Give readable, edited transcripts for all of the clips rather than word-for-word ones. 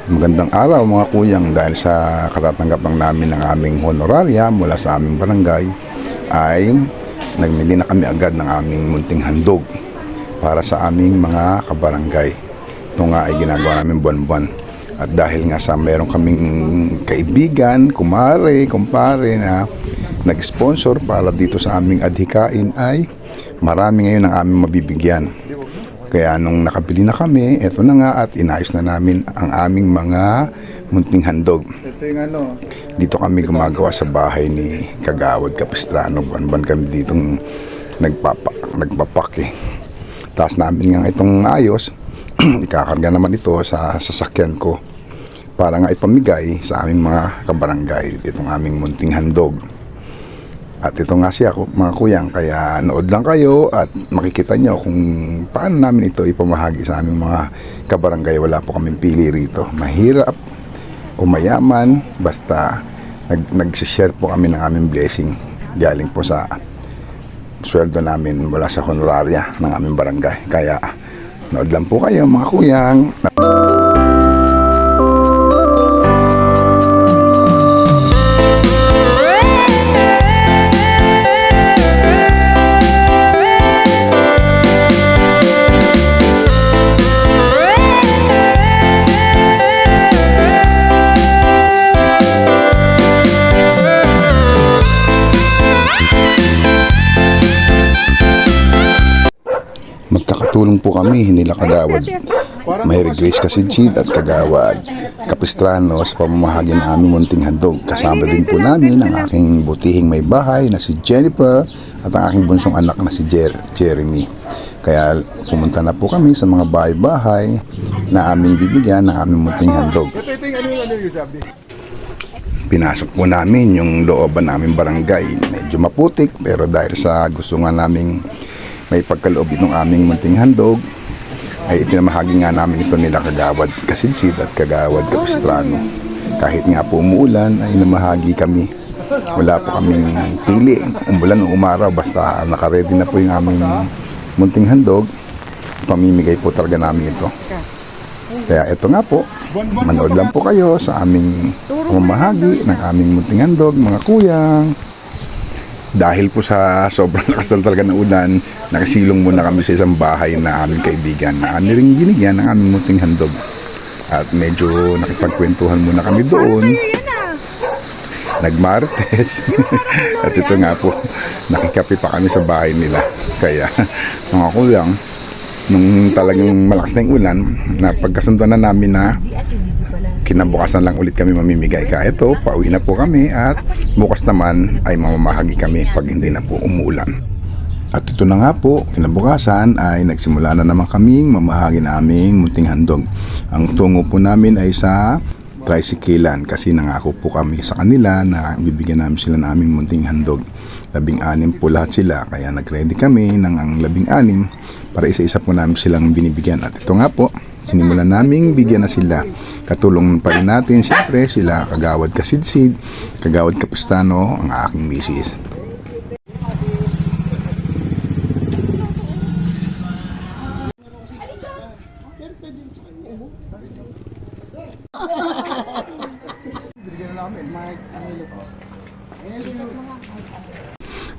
Magandang araw mga kuyang, dahil sa katatanggap lang namin ng aming honoraria mula sa aming barangay ay nagmili na kami agad ng aming munting handog para sa aming mga kabarangay. Ito nga ay ginagawa namin buwan-buwan. At dahil nga sa meron kaming kaibigan, kumpare na nag-sponsor para dito sa aming adhikain, ay marami ngayon ang aming mabibigyan. Kaya nung nakabili na kami, eto na nga at inayos na namin ang aming mga munting handog. Dito kami gumagawa sa bahay ni Kagawad Capistrano. Buwan-buwan kami ditong nagpapak eh. Tapos namin nga itong ayos, ikakarga naman ito sa sasakyan ko para nga ipamigay sa aming mga kabarangay itong aming munting handog. At ito nga siya mga kuyang, kaya nood lang kayo at makikita nyo kung paano namin ito ipamahagi sa aming mga kabarangay. Wala po kaming pili rito, mahirap o mayaman, basta nag-share po kami ng aming blessing galing po sa sweldo namin mula sa honoraria ng aming barangay. Kaya nood lang po kayo mga kuyang. Magkakatulong po kami, hinila Kagawad Mary Grace Kasidsid at Kagawad Capistrano sa pamamahagi ng aming munting handog. Kasama din po namin ang aking butihing may bahay na si Jennifer at ang aking bunsong anak na si Jeremy. Kaya pumunta na po kami sa mga bahay-bahay na aming bibigyan ng aming munting handog. Pinasok po namin yung looban namin barangay. Medyo maputik pero dahil sa gusto nga naming may pagkaloob itong aming munting handog, ay itinamahagi nga namin ito nila Kagawad Kasidsid at Kagawad Capistrano. Kahit nga po umuulan ay namahagi kami. Wala po kaming pili, umulan o umaraw, basta nakaredy na po yung aming munting handog, pamimigay po talaga namin ito. Kaya ito nga po, manood lang po kayo sa aming pamamahagi ng aming munting handog mga kuyang. Dahil po sa sobrang lakas na talaga ng ulan, nakasilong muna kami sa isang bahay na aming kaibigan na aming ring binigyan ng aming munting handog. At medyo nakipagkwentuhan muna kami doon. Nagmarites. At ito nga po, nakikape pa kami sa bahay nila. Kaya mga kuyang, nung talagang malakas na yung ulan, napagkasunduan na namin na kinabukasan lang ulit kami mamimigay. Kaya ito, pauwi na po kami at bukas naman ay mamamahagi kami pag hindi na po umuulan. At ito na nga po, kinabukasan ay nagsimula na naman kaming mamahagi na aming munting handog. Ang tungo po namin ay sa tricyclean kasi nangako po kami sa kanila na bibigyan namin sila ng aming munting handog. 16 po lahat sila, kaya nag-ready kami ng ang 16 para isa-isa po namin silang binibigyan. At ito nga po, sinimulan naming bigyan na sila. Katulong pa rin natin siyempre sila Kagawad Kasidsid, Kagawad Capistrano, ang aking misis.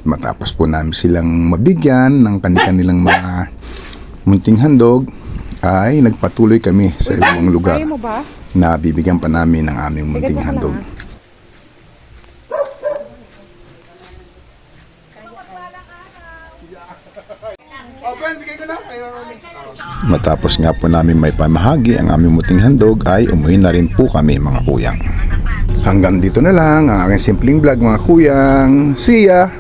Matapos po namin silang mabigyan ng kanilang mga munting handog, ay nagpatuloy kami sa ibang lugar na bibigyan pa namin ng aming munting handog. Matapos nga po namin may pamahagi ang aming munting handog, ay umuwi na rin po kami mga kuyang. Hanggang dito na lang ang aking simpleng vlog mga kuyang. See ya!